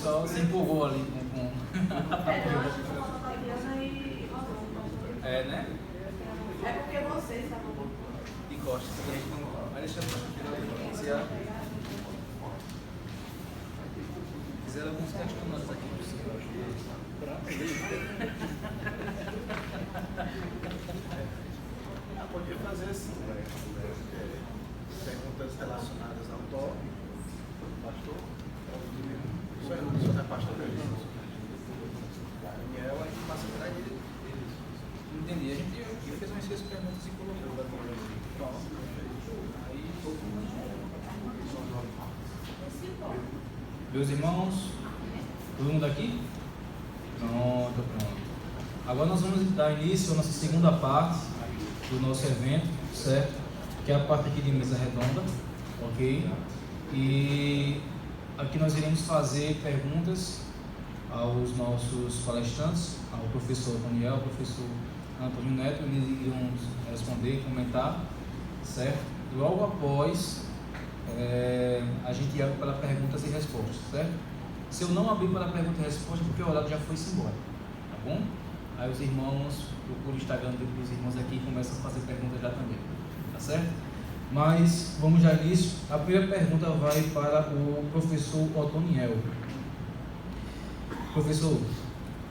pessoal se empolgou ali com... É, né? É porque vocês estavam... E Costa, a gente não... Mas deixa eu iniciar. Fizeram alguns questionários aqui por cima. Podia fazer assim, perguntas relacionadas ao tópico, pastor, o senhor não é pastor dele, Daniel, aí passa para ele. Entendi, a gente fez umas 6 perguntas e colocou. Aí, meus irmãos, todo mundo aqui? Pronto. Agora nós vamos dar início à nossa segunda parte do nosso evento, certo? Que é a parte aqui de mesa redonda, ok? E aqui nós iremos fazer perguntas aos nossos palestrantes, ao professor Daniel, ao professor Antônio Neto. Eles irão responder, comentar, certo? Logo após, a gente abre para perguntas e respostas, certo? Se eu não abrir para pergunta e resposta, porque o horário já foi embora, tá bom? Aí os irmãos, procuram o Instagram dos irmãos aqui e começam a fazer perguntas já também, tá certo? Mas vamos já nisso. A primeira pergunta vai para o professor Otoniel. Professor,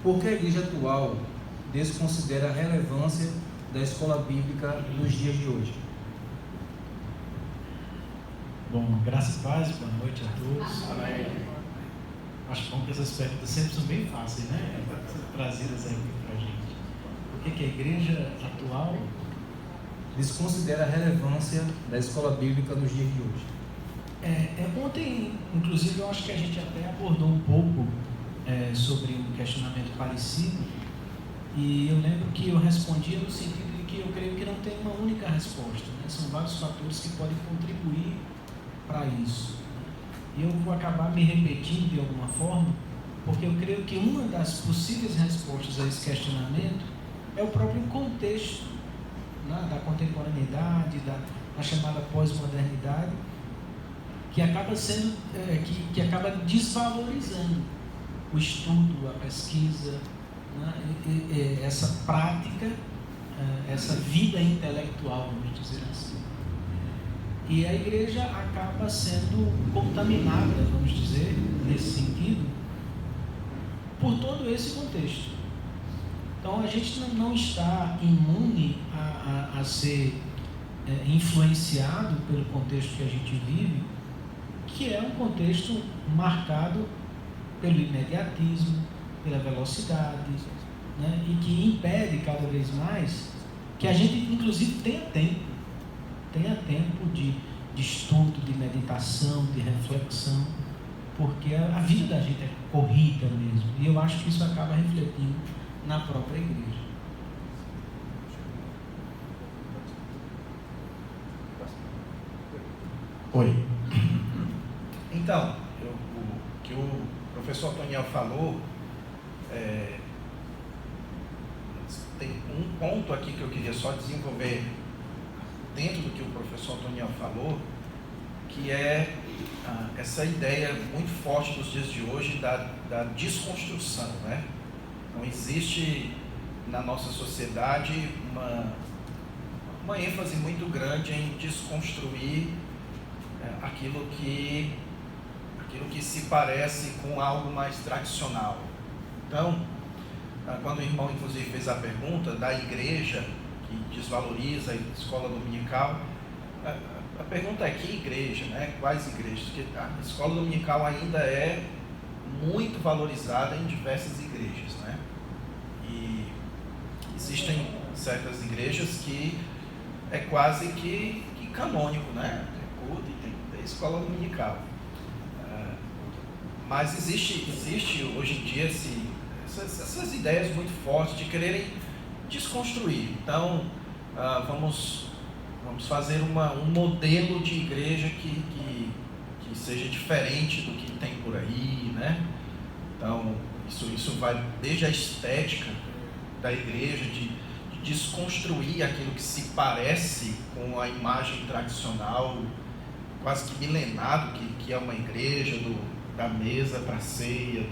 por que a igreja atual desconsidera a relevância da escola bíblica nos dias de hoje? Bom, graças e paz, boa noite a todos. Acho bom que essas perguntas sempre são bem fáceis, né? Trazidas aqui para a gente. Por que a igreja atual desconsidera a relevância da escola bíblica nos dias de hoje? Ontem, inclusive, eu acho que a gente até abordou um pouco sobre um questionamento parecido, e eu lembro que eu respondia no sentido de que eu creio que não tem uma única resposta, né? São vários fatores que podem contribuir para isso. E eu vou acabar me repetindo de alguma forma, porque eu creio que uma das possíveis respostas a esse questionamento é o próprio contexto, né, da contemporaneidade, da chamada pós-modernidade, que acaba sendo, que acaba desvalorizando o estudo, a pesquisa, né, essa prática, essa vida intelectual, vamos dizer assim. E a igreja acaba sendo contaminada, vamos dizer, nesse sentido, por todo esse contexto. Então a gente não está imune a ser influenciado pelo contexto que a gente vive, que é um contexto marcado pelo imediatismo, pela velocidade, né, e que impede cada vez mais que a gente inclusive tenha tempo de estudo, de meditação, de reflexão, porque a vida da gente é corrida mesmo, e eu acho que isso acaba refletindo na própria igreja. Oi. Então, o que o professor Antoniel falou, tem um ponto aqui que eu queria só desenvolver dentro do que o professor Antoniel falou, que é essa ideia muito forte dos dias de hoje da desconstrução, né? Então existe na nossa sociedade uma ênfase muito grande em desconstruir aquilo que se parece com algo mais tradicional. Então, quando o irmão inclusive fez a pergunta da igreja que desvaloriza a escola dominical, a pergunta é que igreja, né? Quais igrejas? Porque a escola dominical ainda é muito valorizada em diversas igrejas, né? E existem certas igrejas que é quase que canônico, né? Tem culto e tem escola dominical. Mas existe hoje em dia essas ideias muito fortes de quererem desconstruir. Então, vamos fazer um modelo de igreja que seja diferente do que tem por aí, né? Então, isso vai desde a estética da igreja, de desconstruir aquilo que se parece com a imagem tradicional, quase que milenar que é uma igreja, da mesa para a ceia,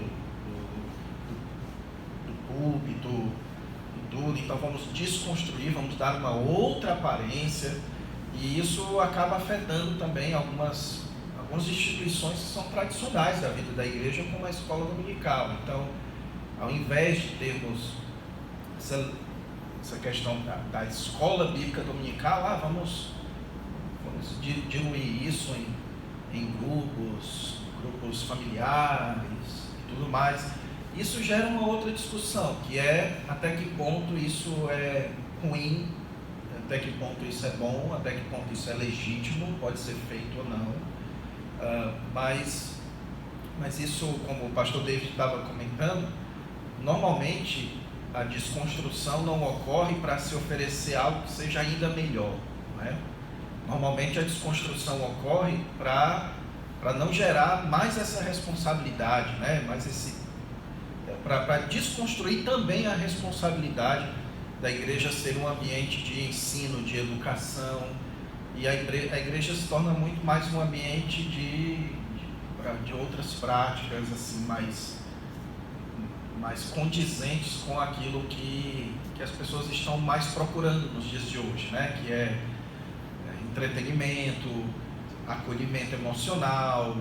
do púlpito e tudo. Então vamos desconstruir, vamos dar uma outra aparência, e isso acaba afetando também algumas instituições que são tradicionais da vida da igreja, como a escola dominical. Então, ao invés de termos essa questão da escola bíblica dominical, vamos diluir isso em grupos familiares e tudo mais. Isso gera uma outra discussão, que é até que ponto isso é ruim, até que ponto isso é bom, até que ponto isso é legítimo, pode ser feito ou não. Mas isso, como o pastor David estava comentando, normalmente a desconstrução não ocorre para se oferecer algo que seja ainda melhor, né? Normalmente a desconstrução ocorre para não gerar mais essa responsabilidade, né? Para desconstruir também a responsabilidade da igreja ser um ambiente de ensino, de educação, e a igreja se torna muito mais um ambiente de outras práticas assim, mais condizentes com aquilo que as pessoas estão mais procurando nos dias de hoje, né? Que é entretenimento, acolhimento emocional,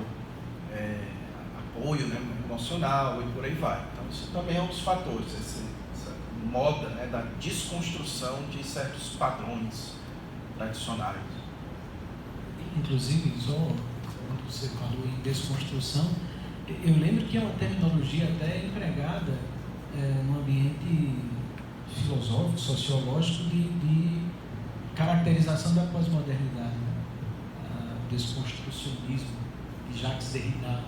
apoio, né, emocional, e por aí vai. Então isso também é um dos fatores, essa moda, né, da desconstrução de certos padrões tradicionais. Inclusive, só quando você falou em desconstrução, eu lembro que é uma terminologia até empregada no ambiente filosófico, sociológico, de caracterização da pós-modernidade, desconstrucionismo, de Jacques Derrida.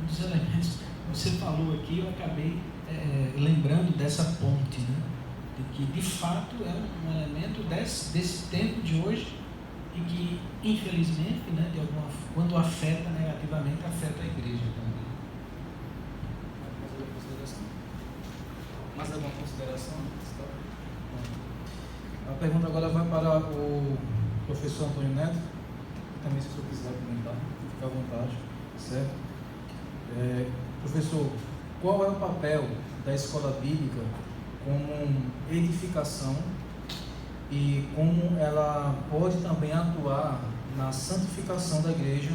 Um dos elementos que você falou aqui, eu acabei lembrando dessa ponte, né? De que de fato é um elemento desse tempo de hoje, e que infelizmente, né, quando afeta negativamente, afeta a igreja também. Mais alguma consideração? A pergunta agora vai para o professor Antônio Neto. Também, se o senhor quiser comentar, fique à vontade, certo? Professor, qual é o papel da escola bíblica como edificação e como ela pode também atuar na santificação da igreja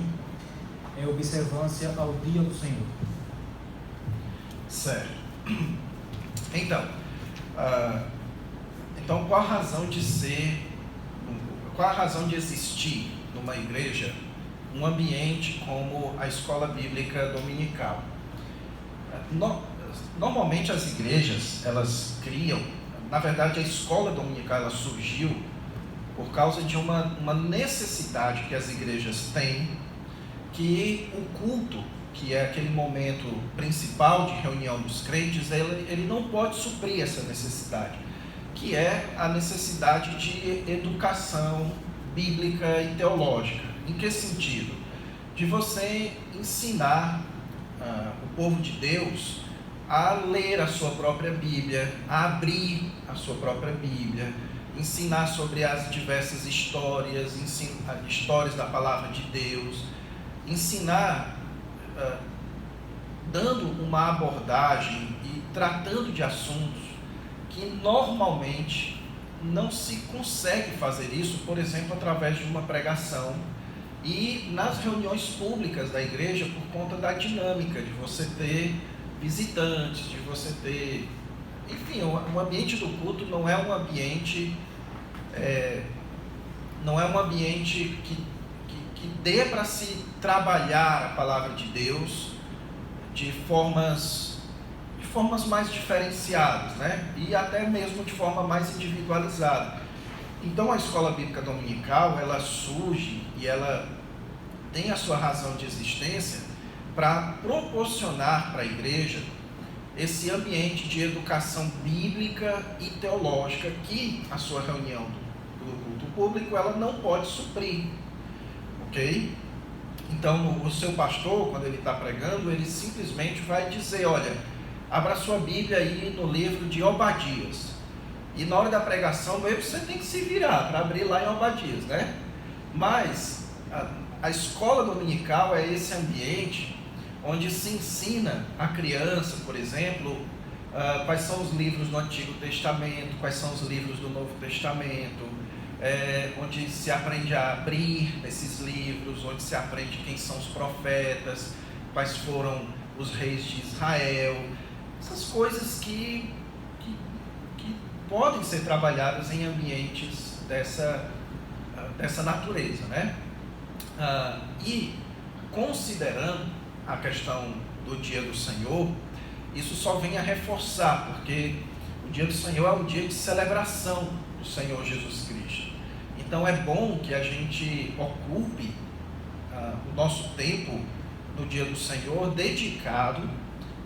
em observância ao dia do Senhor? Certo. Então, qual a razão de existir numa igreja um ambiente como a escola bíblica dominical? Normalmente as igrejas, elas criam, na verdade a escola dominical ela surgiu por causa de uma necessidade que as igrejas têm, que o culto, que é aquele momento principal de reunião dos crentes, ele não pode suprir essa necessidade, que é a necessidade de educação bíblica e teológica. Em que sentido? De você ensinar o povo de Deus a ler a sua própria Bíblia, a abrir a sua própria Bíblia, ensinar sobre as diversas histórias da palavra de Deus, ensinar dando uma abordagem e tratando de assuntos que normalmente não se consegue fazer isso, por exemplo, através de uma pregação e nas reuniões públicas da igreja, por conta da dinâmica de você ter visitantes, de você ter... Enfim, o ambiente do culto não é um ambiente que dê para se trabalhar a palavra de Deus de formas mais diferenciadas, né? E até mesmo de forma mais individualizada. Então a escola bíblica dominical, ela surge e ela tem a sua razão de existência para proporcionar para a igreja esse ambiente de educação bíblica e teológica que a sua reunião do culto público ela não pode suprir, ok? Então o seu pastor, quando ele está pregando, ele simplesmente vai dizer, olha, abra sua Bíblia aí no livro de Obadias, e na hora da pregação você tem que se virar para abrir lá em Obadias, né? Mas a escola dominical é esse ambiente onde se ensina a criança, por exemplo, quais são os livros do Antigo Testamento, quais são os livros do Novo Testamento, onde se aprende a abrir esses livros, onde se aprende quem são os profetas, quais foram os reis de Israel, essas coisas que podem ser trabalhadas em ambientes dessa natureza, né? E considerando a questão do Dia do Senhor, isso só vem a reforçar, porque o Dia do Senhor é um dia de celebração do Senhor Jesus Cristo. Então é bom que a gente ocupe o nosso tempo no Dia do Senhor dedicado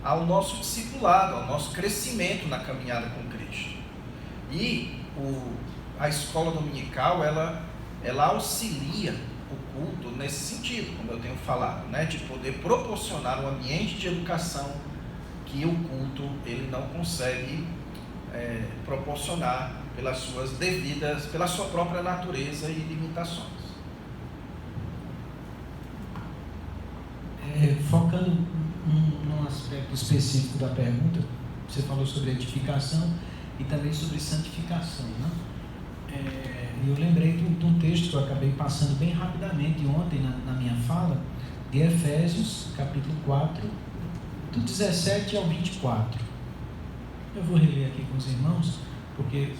ao nosso discipulado, ao nosso crescimento na caminhada com Cristo. E a escola dominical, ela auxilia o culto nesse sentido, como eu tenho falado, né? De poder proporcionar um ambiente de educação que o culto ele não consegue proporcionar pela sua própria natureza e limitações. Focando num aspecto específico da pergunta, você falou sobre edificação e também sobre santificação, né? Eu lembrei de um texto que eu acabei passando bem rapidamente ontem na minha fala, de Efésios, capítulo 4, do 17 ao 24. Eu vou reler aqui com os irmãos, porque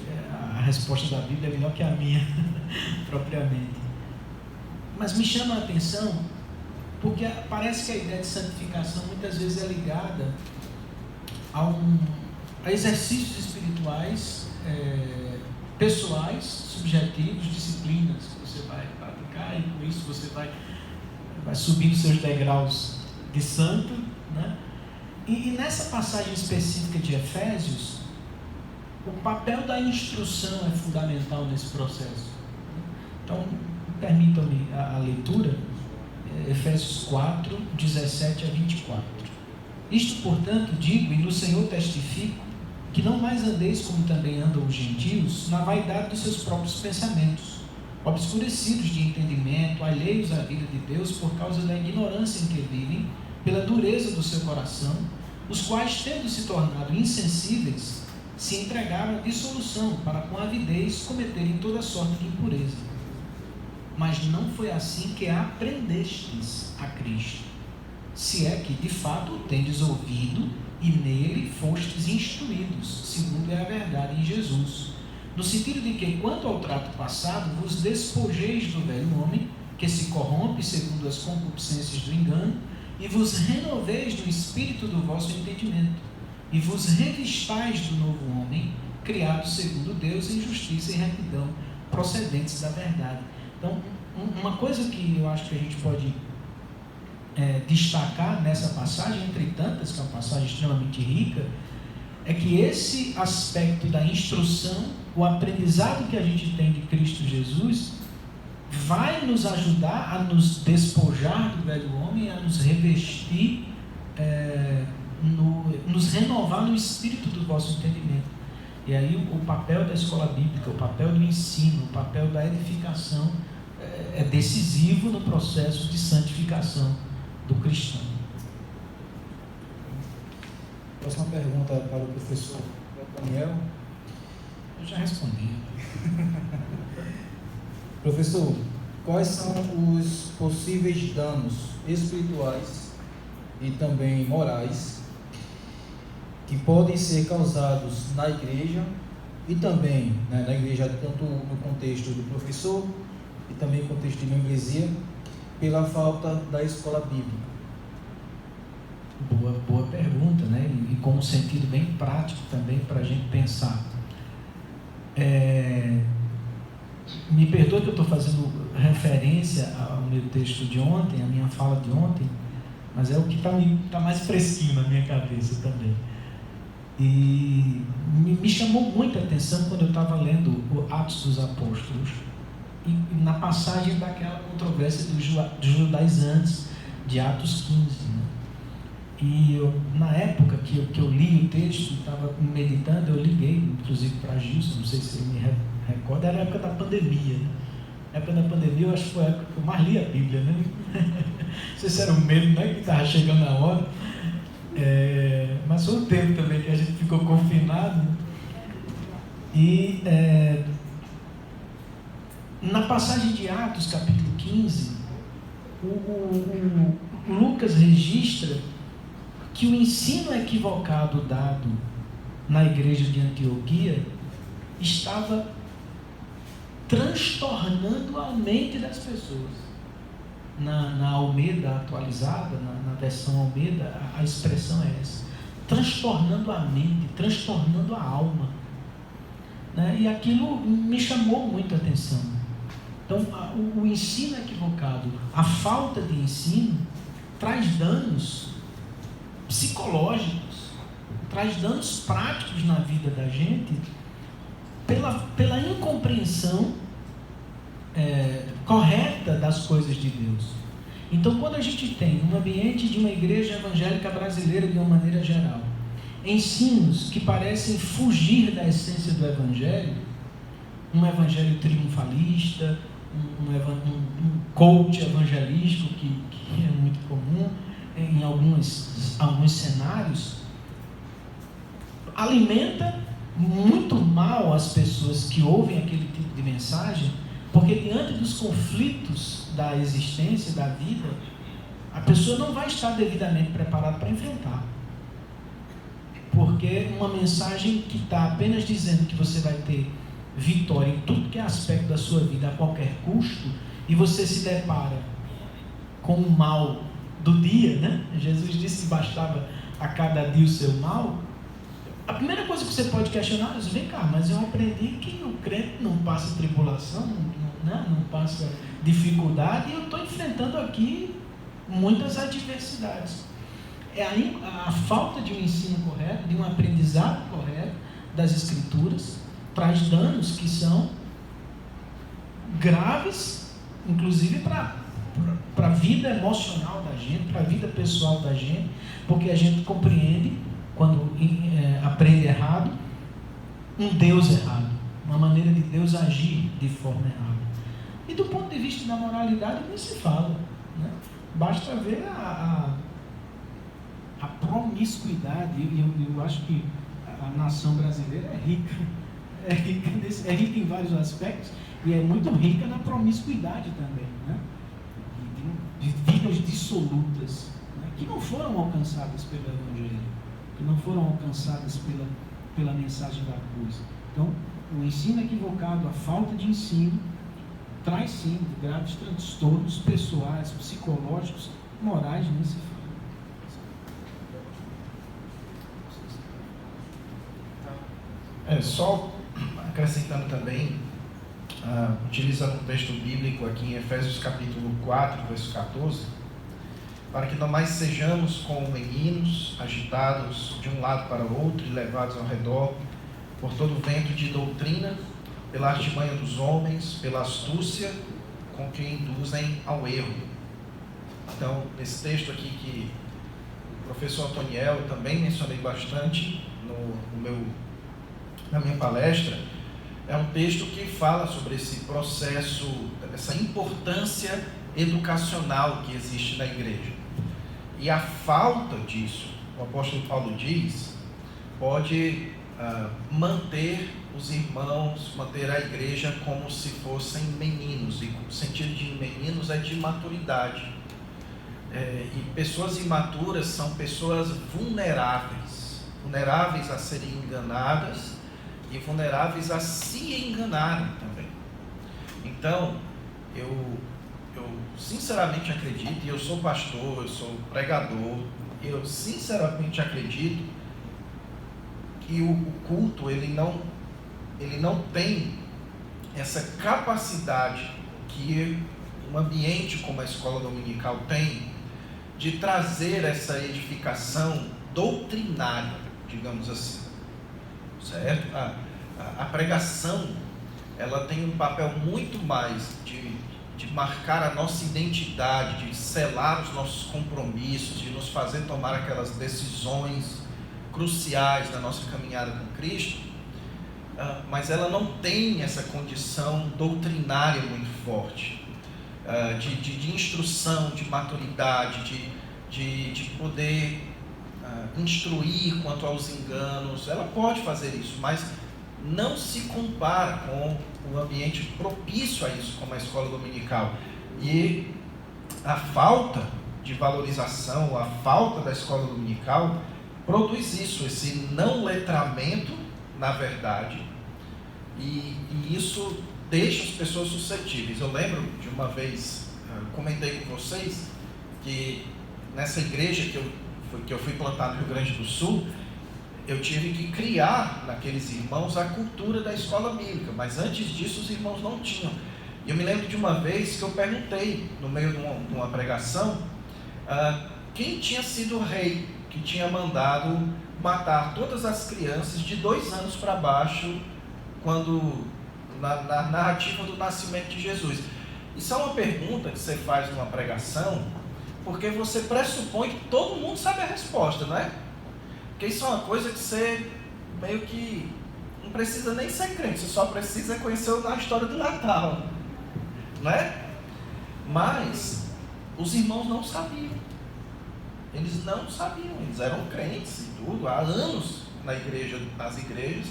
a resposta da Bíblia é melhor que a minha, propriamente. Mas me chama a atenção, porque parece que a ideia de santificação muitas vezes é ligada a exercícios espirituais, pessoais, subjetivos, disciplinas que você vai praticar, e com isso você vai subindo seus degraus de santo, né? E nessa passagem específica de Efésios, o papel da instrução é fundamental nesse processo. Então, permitam-me a leitura, Efésios 4, 17 a 24. Isto, portanto, digo, e no Senhor testifico, que não mais andeis como também andam os gentios, na vaidade dos seus próprios pensamentos, obscurecidos de entendimento, alheios à vida de Deus por causa da ignorância em que vivem, pela dureza do seu coração, os quais, tendo se tornado insensíveis, se entregaram à dissolução, para com avidez cometerem toda sorte de impureza. Mas não foi assim que aprendestes a Cristo, se é que de fato o tendes ouvido e nele fostes instruídos, segundo é a verdade em Jesus, no sentido de que, quanto ao trato passado, vos despojeis do velho homem, que se corrompe segundo as concupiscências do engano, e vos renoveis no espírito do vosso entendimento, e vos revistais do novo homem, criado segundo Deus em justiça e retidão, procedentes da verdade. Então, uma coisa que eu acho que a gente pode destacar nessa passagem, entre tantas, que é uma passagem extremamente rica, é que esse aspecto da instrução, o aprendizado que a gente tem de Cristo Jesus, vai nos ajudar a nos despojar do velho homem, a nos revestir, nos renovar no espírito do vosso entendimento. E aí o papel da escola bíblica, o papel do ensino, o papel da edificação é decisivo no processo de santificação do cristão. Próxima pergunta para o professor Daniel. Eu já respondi. Professor, quais são os possíveis danos espirituais e também morais que podem ser causados na igreja e também na igreja, tanto no contexto do professor e também no contexto de membresia, pela falta da escola bíblica? Boa pergunta, né? E com um sentido bem prático também para a gente pensar. Me perdoe que eu estou fazendo referência ao meu texto de ontem, à minha fala de ontem, mas é o que está mais fresquinho na minha cabeça também. E me chamou muita atenção quando eu estava lendo o Atos dos Apóstolos, e na passagem daquela controvérsia dos judaizantes, de Atos 15, né? E na época que eu li o texto, estava meditando, eu liguei, inclusive para Gilson, não sei se ele me recorda, era a época da pandemia, né? Na época da pandemia, eu acho que foi a época que eu mais li a Bíblia, né? Não sei se era o medo, né, que estava chegando a hora. Mas foi um tempo também que a gente ficou confinado. E na passagem de Atos, capítulo 15, o Lucas registra que o ensino equivocado dado na igreja de Antioquia estava transtornando a mente das pessoas. Na Almeida atualizada, na versão Almeida, a expressão é essa: transtornando a mente, transtornando a alma, né? E aquilo me chamou muito a atenção. Então, o ensino equivocado, a falta de ensino, traz danos psicológicos, traz danos práticos na vida da gente, pela incompreensão correta das coisas de Deus. Então, quando a gente tem um ambiente de uma igreja evangélica brasileira, de uma maneira geral, ensinos que parecem fugir da essência do evangelho, um evangelho triunfalista, um coach evangelístico que é muito comum em alguns cenários, alimenta muito mal as pessoas que ouvem aquele tipo de mensagem, porque diante dos conflitos da existência, da vida, a pessoa não vai estar devidamente preparada para enfrentar. Porque uma mensagem que está apenas dizendo que você vai ter vitória em tudo que é aspecto da sua vida a qualquer custo, e você se depara com o mal do dia, né? Jesus disse que bastava a cada dia o seu mal. A primeira coisa que você pode questionar é: vem cá, mas eu aprendi que o crente não passa tribulação, não passa dificuldade, e eu estou enfrentando aqui muitas adversidades. É a falta de um ensino correto, de um aprendizado correto das Escrituras, traz danos que são graves, inclusive para a vida emocional da gente, para a vida pessoal da gente, porque a gente compreende, quando aprende errado, um Deus errado, uma maneira de Deus agir de forma errada. E do ponto de vista da moralidade, nem se fala, né? Basta ver a promiscuidade. Eu acho que a nação brasileira é rica em vários aspectos, e é muito rica na promiscuidade também, né? De vidas dissolutas, né? Que não foram alcançadas pelo Evangelho, que não foram alcançadas pela mensagem da cruz. Então, o ensino equivocado, a falta de ensino, traz sim graves transtornos pessoais, psicológicos, morais, nem se fala. Só acrescentando também, utilizando um texto bíblico aqui em Efésios capítulo 4, verso 14, para que não mais sejamos como meninos, agitados de um lado para o outro e levados ao redor por todo o vento de doutrina, pela artimanha dos homens, pela astúcia com que induzem ao erro. Então, nesse texto aqui que o professor Antoniel, eu também mencionei bastante na minha palestra, é um texto que fala sobre esse processo, essa importância educacional que existe na igreja. E a falta disso, o apóstolo Paulo diz, pode manter os irmãos, manter a igreja como se fossem meninos, e o sentido de meninos é de maturidade. E pessoas imaturas são pessoas vulneráveis a serem enganadas e vulneráveis a se enganarem também. Então, eu sinceramente acredito, e eu sou pastor, eu sou pregador, eu sinceramente acredito que o culto ele não tem essa capacidade que um ambiente como a escola dominical tem de trazer essa edificação doutrinária, digamos assim, certo? A pregação, ela tem um papel muito mais de marcar a nossa identidade, de selar os nossos compromissos, de nos fazer tomar aquelas decisões cruciais da nossa caminhada com Cristo, mas ela não tem essa condição doutrinária muito forte. de instrução, de maturidade, de poder instruir quanto aos enganos. Ela pode fazer isso, mas não se compara com o ambiente propício a isso, como a escola dominical. E a falta de valorização, a falta da escola dominical produz isso, esse não letramento na verdade, e isso deixa as pessoas suscetíveis. Eu lembro de uma vez, comentei com vocês, que nessa igreja que eu fui plantar no Rio Grande do Sul, eu tive que criar naqueles irmãos a cultura da escola bíblica, mas antes disso os irmãos não tinham. E eu me lembro de uma vez que eu perguntei, no meio de uma pregação, quem tinha sido o rei que tinha mandado matar todas as crianças de 2 anos para baixo, quando na narrativa do nascimento de Jesus. Isso é uma pergunta que você faz numa pregação, porque você pressupõe que todo mundo sabe a resposta, não é? Porque isso é uma coisa que você meio que não precisa nem ser crente, você só precisa conhecer a história do Natal, não é? Mas os irmãos não sabiam. Eles não sabiam, eles eram crentes e tudo, há anos nas igrejas,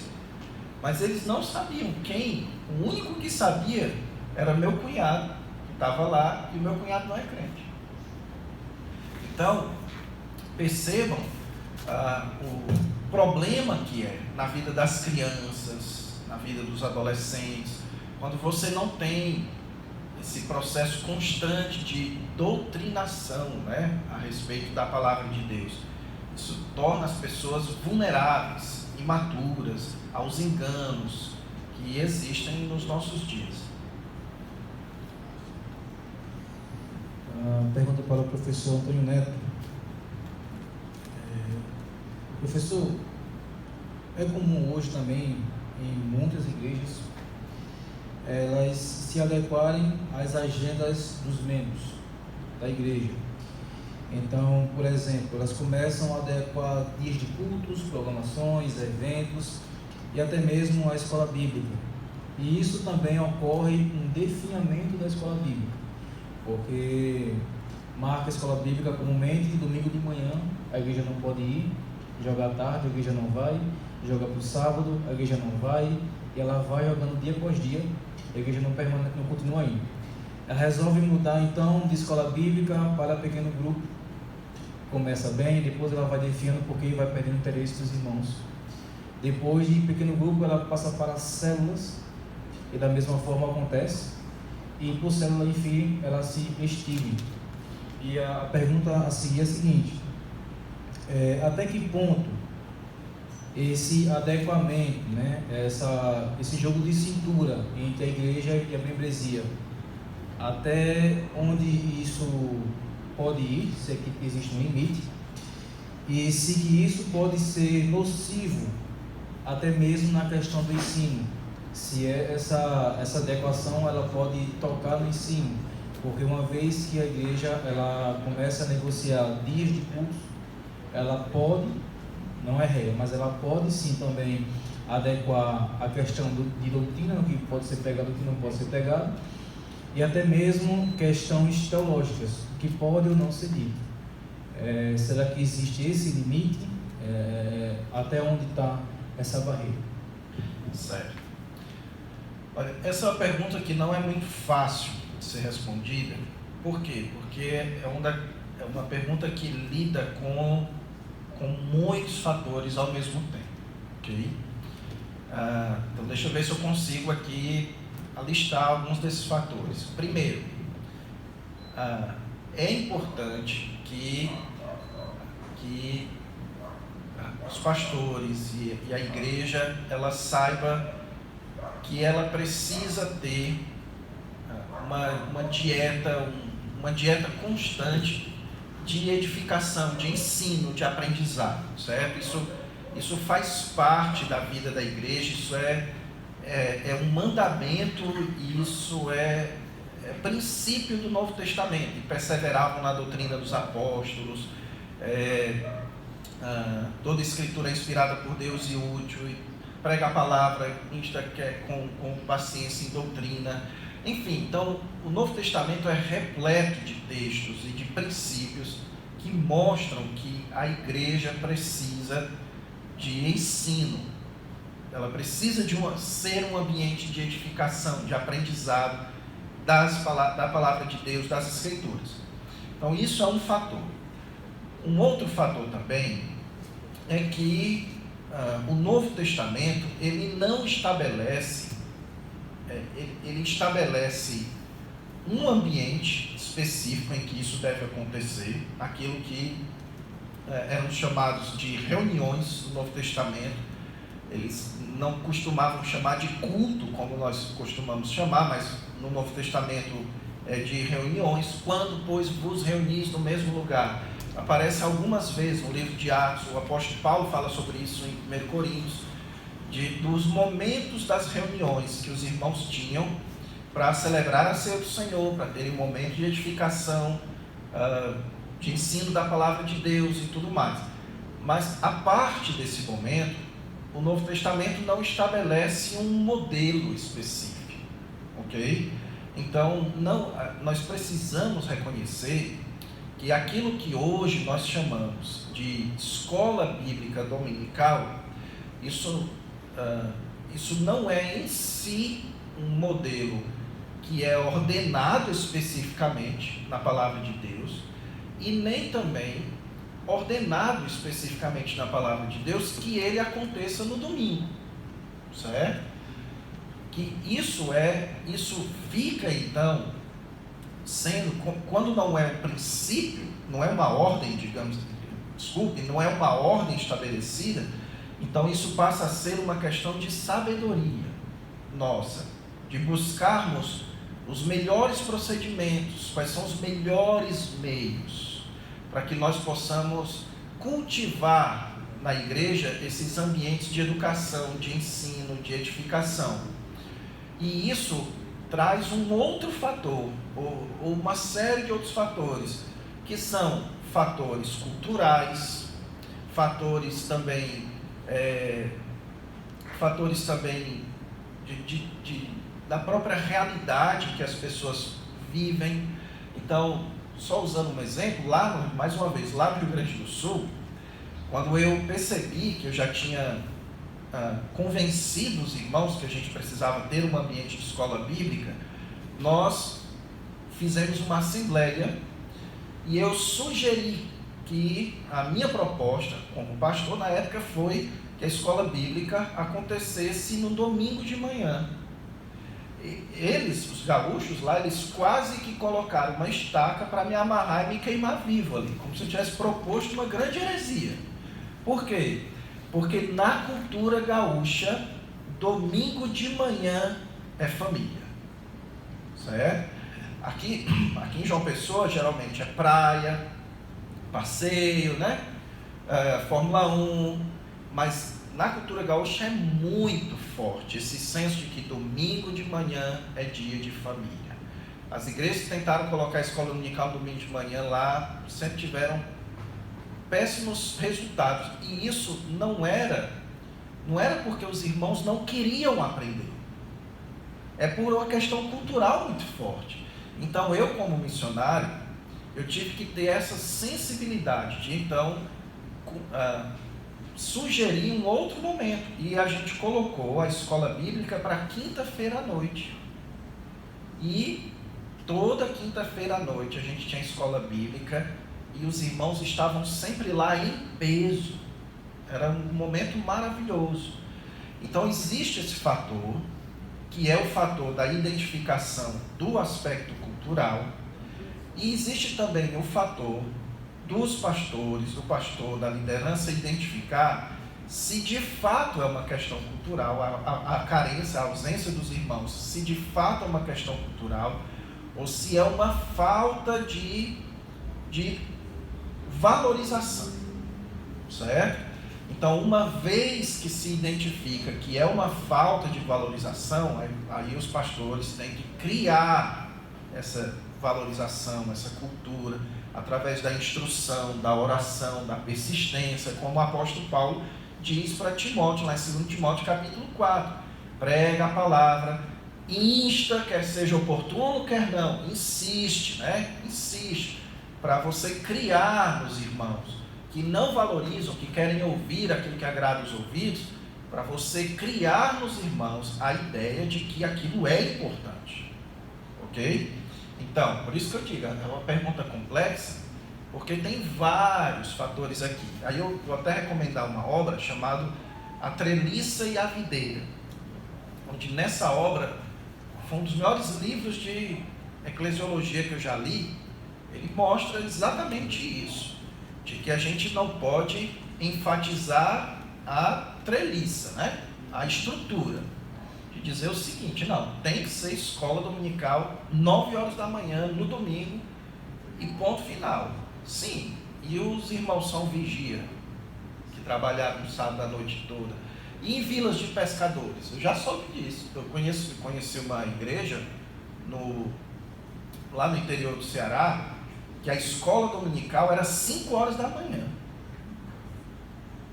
mas eles não sabiam quem. O único que sabia era meu cunhado, que estava lá, e o meu cunhado não é crente. Então, percebam o problema que é na vida das crianças, na vida dos adolescentes, quando você não tem esse processo constante de doutrinação, né, a respeito da palavra de Deus. Isso torna as pessoas vulneráveis, imaturas, aos enganos que existem nos nossos dias. Pergunta para o professor Antônio Neto. Professor, é comum hoje também em muitas igrejas elas se adequarem às agendas dos membros da igreja. Então, por exemplo, elas começam a adequar dias de cultos, programações, eventos e até mesmo a escola bíblica. E isso também ocorre um definhamento da escola bíblica, porque marca a escola bíblica comumente domingo de manhã, a igreja não pode ir, jogar à tarde, a igreja não vai, joga para o sábado, a igreja não vai, e ela vai jogando dia após dia, a igreja não continua indo. Ela resolve mudar então de escola bíblica para pequeno grupo. Começa bem, depois ela vai definhando porque vai perdendo o interesse dos irmãos. Depois de pequeno grupo ela passa para células, e da mesma forma acontece, e por célula, enfim, ela se extingue. E a pergunta a seguir é a seguinte: até que ponto esse adequamento, né, esse jogo de cintura entre a igreja e a membresia, até onde isso pode ir, se é que existe um limite, e se que isso pode ser nocivo até mesmo na questão do ensino, se essa adequação ela pode tocar no ensino, porque uma vez que a igreja ela começa a negociar dias de culto, ela pode, não é regra, mas ela pode sim também adequar a questão de doutrina, o que pode ser pegado, o que não pode ser pegado, e até mesmo questões teológicas, o que pode ou não ser dito. Será que existe esse limite? Até onde está essa barreira? Certo. Olha, essa é uma pergunta que não é muito fácil de ser respondida. Por quê? Porque é uma pergunta que lida com muitos fatores ao mesmo tempo, ok? Então deixa eu ver se eu consigo aqui alistar alguns desses fatores. Primeiro, é importante que os pastores e a igreja ela saiba que ela precisa ter uma dieta constante de edificação, de ensino, de aprendizado, certo? Isso faz parte da vida da igreja, isso é um mandamento, isso é princípio do Novo Testamento. E perseveravam na doutrina dos apóstolos, toda escritura é inspirada por Deus e útil, e prega a palavra, insta com paciência em doutrina. Enfim, então o Novo Testamento é repleto de textos e de princípios que mostram que a igreja precisa de ensino. Ela precisa de ser um ambiente de edificação, de aprendizado da palavra de Deus, das Escrituras. Então isso é um fator. Um outro fator também é que o Novo Testamento ele não estabelece, ele estabelece um ambiente específico em que isso deve acontecer, aquilo que eram chamados de reuniões do Novo Testamento. Eles não costumavam chamar de culto, como nós costumamos chamar, mas no Novo Testamento é de reuniões. Quando, pois, vos reunis no mesmo lugar. Aparece algumas vezes no livro de Atos, o apóstolo Paulo fala sobre isso em 1 Coríntios, dos momentos das reuniões que os irmãos tinham para celebrar a ceia do Senhor, para terem um momento de edificação, de ensino da palavra de Deus e tudo mais. Mas a parte desse momento, o Novo Testamento não estabelece um modelo específico, ok? Então, nós precisamos reconhecer que aquilo que hoje nós chamamos de escola bíblica dominical, isso não é em si um modelo que é ordenado especificamente na palavra de Deus, e nem também ordenado especificamente na palavra de Deus que ele aconteça no domingo, certo? Que isso fica então sendo, quando não é um princípio, não é uma ordem, não é uma ordem estabelecida, então isso passa a ser uma questão de sabedoria nossa, de buscarmos os melhores procedimentos, quais são os melhores meios, para que nós possamos cultivar na igreja esses ambientes de educação, de ensino, de edificação. E isso traz um outro fator, ou uma série de outros fatores, que são fatores culturais, fatores também da própria realidade que as pessoas vivem. Então, só usando um exemplo, mais uma vez, lá no Rio Grande do Sul, quando eu percebi que eu já tinha convencido os irmãos que a gente precisava ter um ambiente de escola bíblica, nós fizemos uma assembleia e eu sugeri que a minha proposta como pastor na época foi que a escola bíblica acontecesse no domingo de manhã. Eles, os gaúchos lá, eles quase que colocaram uma estaca para me amarrar e me queimar vivo ali, como se eu tivesse proposto uma grande heresia. Por quê? Porque na cultura gaúcha, domingo de manhã é família, certo? Aqui em João Pessoa, geralmente é praia, passeio, né? Fórmula 1, mas na cultura gaúcha é muito forte esse senso de que domingo de manhã é dia de família. As igrejas que tentaram colocar a escola dominical no domingo de manhã lá, sempre tiveram péssimos resultados. E isso não era porque os irmãos não queriam aprender. É por uma questão cultural muito forte. Então eu, como missionário, eu tive que ter essa sensibilidade de então sugerir um outro momento. E a gente colocou a escola bíblica para quinta-feira à noite. E toda quinta-feira à noite a gente tinha escola bíblica e os irmãos estavam sempre lá em peso. Era um momento maravilhoso. Então existe esse fator, que é o fator da identificação do aspecto cultural, e existe também o fator dos pastores, do pastor, da liderança, identificar se de fato é uma questão cultural, a carência, a ausência dos irmãos, se de fato é uma questão cultural, ou se é uma falta de valorização, certo? Então, uma vez que se identifica que é uma falta de valorização, aí os pastores têm que criar essa valorização, essa cultura, através da instrução, da oração, da persistência, como o apóstolo Paulo diz para Timóteo, lá em 2 Timóteo capítulo 4, prega a palavra insta, quer seja oportuno, quer não, insiste, né? Insiste para você criar nos irmãos que não valorizam, que querem ouvir aquilo que agrada os ouvidos, para você criar nos irmãos a ideia de que aquilo é importante, ok? Então, por isso que eu digo, é uma pergunta complexa, porque tem vários fatores aqui. Aí eu vou até recomendar uma obra chamada A Treliça e a Videira, onde nessa obra foi um dos melhores livros de eclesiologia que eu já li. Ele mostra exatamente isso, de que a gente não pode enfatizar a treliça, né? A estrutura, de dizer o seguinte: não, tem que ser escola dominical 9 horas da manhã no domingo e ponto final. Sim, e os irmãos são vigia, que trabalharam no sábado à noite toda, e em vilas de pescadores, eu já soube disso. Eu conheci uma igreja lá no interior do Ceará, que a escola dominical era 5 horas da manhã.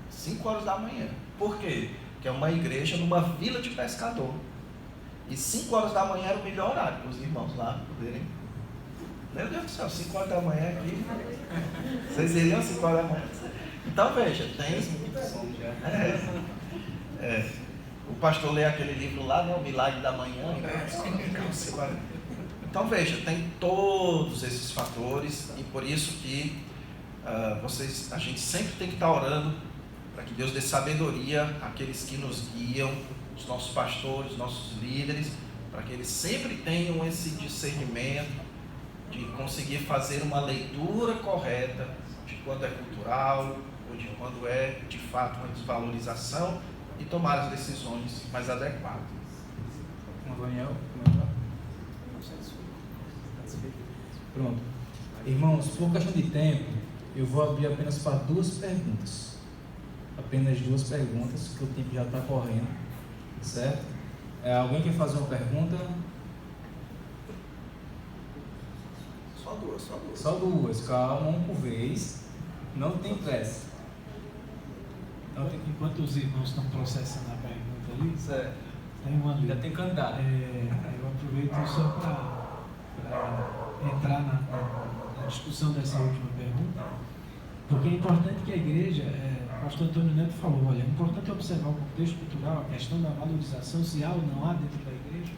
5 horas da manhã. Por quê? Porque é uma igreja numa vila de pescador. E 5 horas da manhã era o melhor horário para os irmãos lá poderem. Meu Deus do céu, 5 horas da manhã aqui. Vocês iriam 5 horas da manhã? Então veja, tem. O pastor lê aquele livro lá, né, O Milagre da Manhã. Então veja, tem todos esses fatores, e por isso que a gente sempre tem que estar orando para que Deus dê sabedoria àqueles que nos guiam, os nossos pastores, os nossos líderes, para que eles sempre tenham esse discernimento de conseguir fazer uma leitura correta de quando é cultural ou de quando é de fato uma desvalorização, e tomar as decisões mais adequadas. Daniel, pronto. Irmãos, por questão de tempo, eu vou abrir apenas para 2 perguntas. Apenas 2 perguntas, porque o tempo já está correndo, certo? Alguém quer fazer uma pergunta? Só duas, calma, um por vez. Não tem pressa. Enquanto os irmãos estão processando a pergunta ali, certo. Tem uma ali. Já tem candidato. Eu aproveito só para entrar na discussão dessa última pergunta, porque é importante que a igreja, o pastor Antônio Neto falou, olha, é importante observar o contexto cultural, a questão da valorização, se há ou não há dentro da igreja,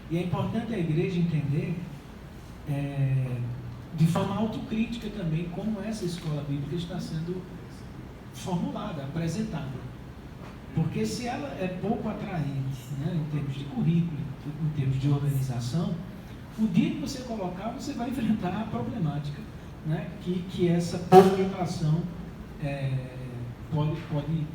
e é importante a igreja entender de forma autocrítica também como essa escola bíblica está sendo formulada, apresentada. Porque se ela é pouco atraente, né, em termos de currículo, em termos de organização, o dia que você colocar, você vai enfrentar a problemática, né, que essa pouca atração pode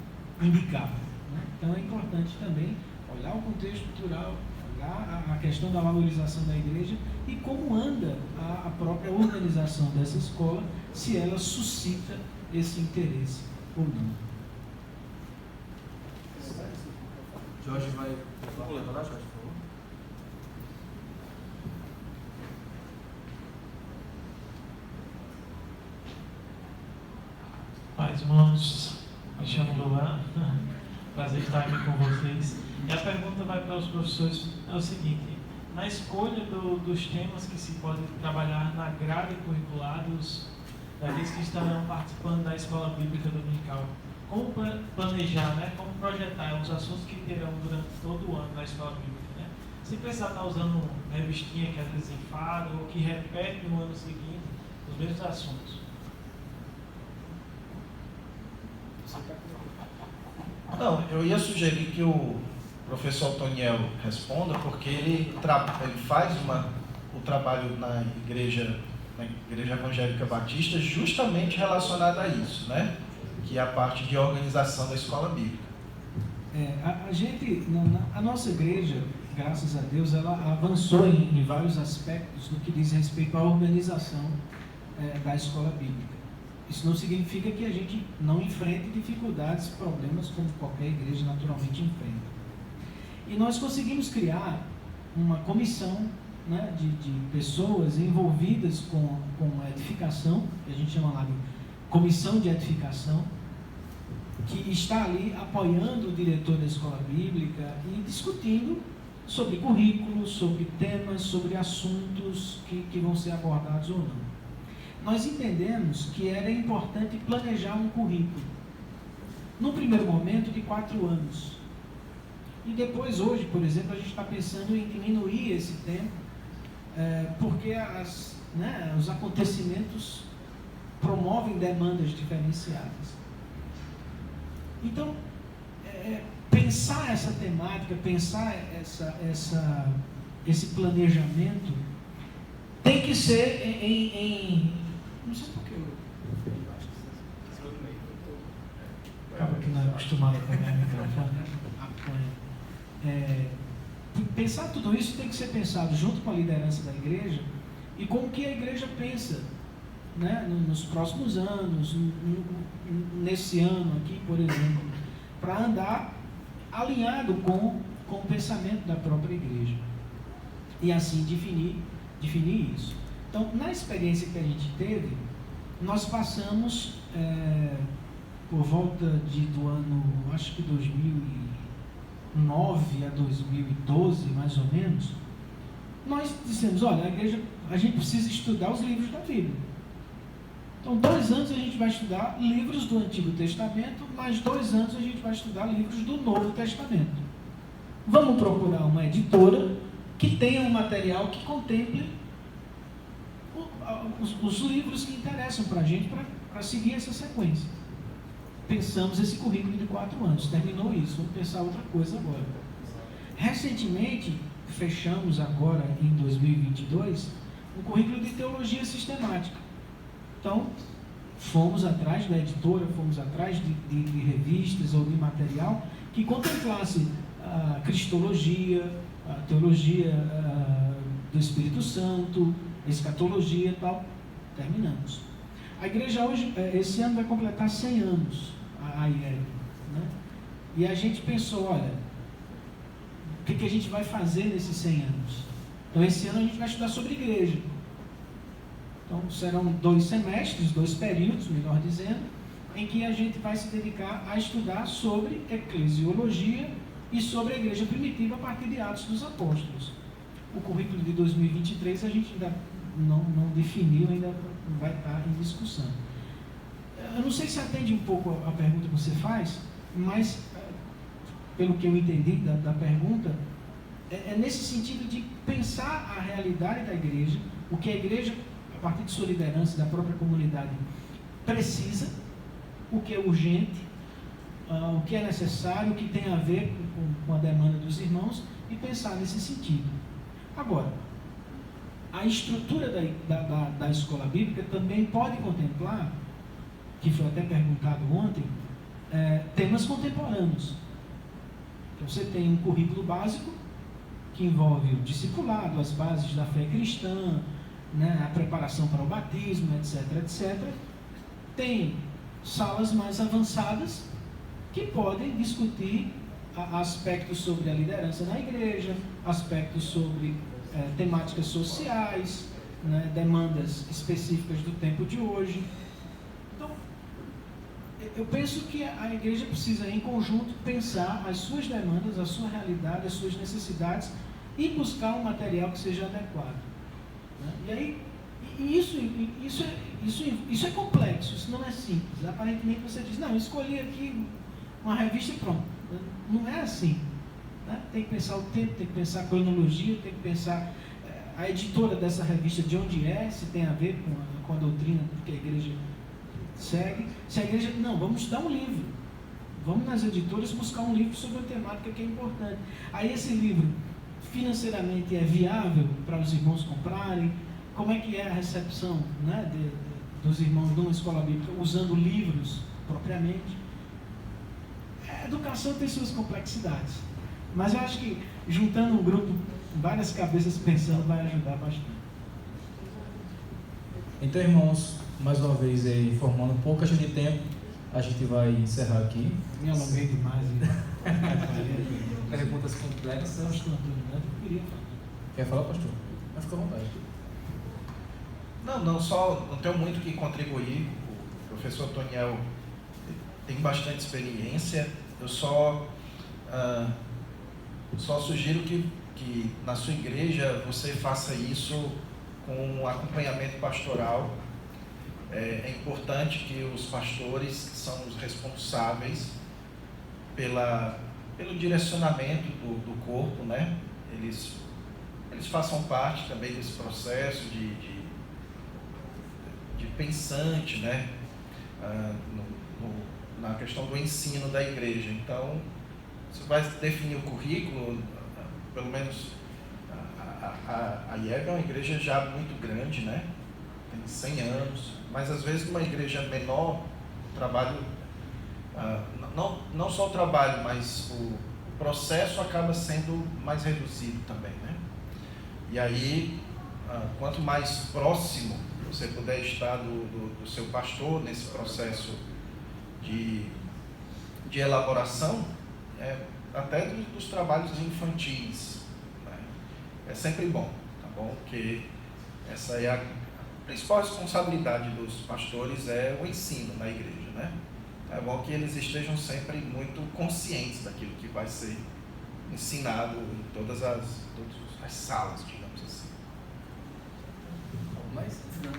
indicar. Né? Então é importante também olhar o contexto cultural, olhar a questão da valorização da igreja e como anda a própria organização dessa escola, se ela suscita esse interesse ou não. Jorge vai levantar, Jorge, por favor. Paz, irmãos, me chamo Luan, prazer estar aqui com vocês. E a pergunta vai para os professores, é o seguinte: na escolha dos temas que se pode trabalhar na grade curricular daqueles que estarão participando da escola bíblica dominical, como planejar, né, como projetar os assuntos que terão durante todo o ano na escola bíblica, né? Sem precisar estar usando revistinha que às vezes enfada ou que repete no ano seguinte os mesmos assuntos. Não, eu ia sugerir que o professor Antoniel responda, porque ele faz o trabalho na igreja evangélica batista justamente relacionado a isso, né? Que é a parte de organização da escola bíblica. A nossa igreja, graças a Deus, ela avançou em vários aspectos no que diz respeito à organização da escola bíblica. Isso não significa que a gente não enfrente dificuldades, problemas, como qualquer igreja naturalmente enfrenta. E nós conseguimos criar uma comissão, né, de pessoas envolvidas com a edificação, que a gente chama lá de comissão de edificação, que está ali apoiando o diretor da escola bíblica e discutindo sobre currículo, sobre temas, sobre assuntos que vão ser abordados ou não. Nós entendemos que era importante planejar um currículo, no primeiro momento de 4 anos. E depois, hoje, por exemplo, a gente está pensando em diminuir esse tempo, porque os acontecimentos promovem demandas diferenciadas. Então, pensar essa temática, pensar esse planejamento, tem que ser não sei por que eu acho que acaba que não é acostumado a pegar o microfone, pensar tudo isso tem que ser pensado junto com a liderança da igreja e com o que a igreja pensa, né, nos próximos anos, nesse ano aqui, por exemplo, para andar alinhado com o pensamento da própria igreja e assim definir isso. Então, na experiência que a gente teve, nós passamos por volta do ano, acho que 2009 a 2012, mais ou menos, nós dissemos, olha, a gente precisa estudar os livros da Bíblia. Então, 2 anos a gente vai estudar livros do Antigo Testamento, mais 2 anos a gente vai estudar livros do Novo Testamento. Vamos procurar uma editora que tenha um material que contemple os livros que interessam para a gente, para seguir essa sequência. Pensamos esse currículo de 4 anos, terminou isso, vamos pensar outra coisa agora. Recentemente, fechamos agora em 2022, um currículo de teologia sistemática. Então, fomos atrás da editora, fomos atrás de revistas ou de material que contemplasse a cristologia, a teologia do Espírito Santo, a escatologia e tal. Terminamos. A igreja hoje, esse ano vai completar 100 anos, a IEB, né? E a gente pensou, olha, o que a gente vai fazer nesses 100 anos? Então, esse ano a gente vai estudar sobre igreja. Então, serão 2 semestres, 2 períodos, melhor dizendo, em que a gente vai se dedicar a estudar sobre eclesiologia e sobre a igreja primitiva a partir de Atos dos Apóstolos. O currículo de 2023 a gente ainda não definiu, ainda vai estar em discussão. Eu não sei se atende um pouco a pergunta que você faz, mas, pelo que eu entendi da pergunta, é nesse sentido de pensar a realidade da igreja, o que a igreja, a partir de sua liderança, da própria comunidade, precisa, o que é urgente, o que é necessário, o que tem a ver com a demanda dos irmãos, e pensar nesse sentido. Agora, a estrutura da escola bíblica também pode contemplar, que foi até perguntado ontem, temas contemporâneos. Então, você tem um currículo básico, que envolve o discipulado, as bases da fé cristã, né, a preparação para o batismo, etc, etc. Tem salas mais avançadas que podem discutir aspectos sobre a liderança na igreja, aspectos sobre temáticas sociais, né, demandas específicas do tempo de hoje. Então, eu penso que a igreja precisa, em conjunto, pensar as suas demandas, a sua realidade, as suas necessidades e buscar um material que seja adequado. E aí, isso é complexo, isso não é simples. Aparentemente você diz, não, eu escolhi aqui uma revista e pronto. Não é assim. Né? Tem que pensar o tempo, tem que pensar a cronologia, tem que pensar a editora dessa revista de onde se tem a ver com a doutrina que a igreja segue. Se a igreja, não, vamos estudar um livro. Vamos nas editoras buscar um livro sobre uma temática que é importante. Aí esse livro financeiramente é viável para os irmãos comprarem? Como é que é a recepção, né, dos irmãos de uma escola bíblica usando livros propriamente? A educação tem suas complexidades, mas eu acho que juntando um grupo, várias cabeças pensando, vai ajudar bastante. Então, irmãos, mais uma vez, informando um pouco, de tempo, a gente vai encerrar aqui. Me alonguei demais. Perguntas complexas. Pastor Antônio, eu queria falar. Quer falar, pastor? Mas fica à vontade. Não tenho muito o que contribuir. O professor Toniel tem bastante experiência. Eu só sugiro que que na sua igreja você faça isso com acompanhamento pastoral. É importante que os pastores, que são os responsáveis pelo direcionamento do corpo, né? Eles façam parte também desse processo de pensante, né? Na questão do ensino da igreja. Então, você vai definir o currículo, pelo menos a IEB é uma igreja já muito grande, né? Tem 100 anos, mas às vezes numa igreja menor, o trabalho, não só o trabalho, mas o processo acaba sendo mais reduzido também, né? E aí, quanto mais próximo você puder estar do seu pastor nesse processo de elaboração, até dos trabalhos infantis, né? É sempre bom, tá bom? Porque essa é a principal responsabilidade dos pastores, é o ensino na igreja, né? É bom que eles estejam sempre muito conscientes daquilo que vai ser ensinado em todas as salas, digamos assim. Mas, não.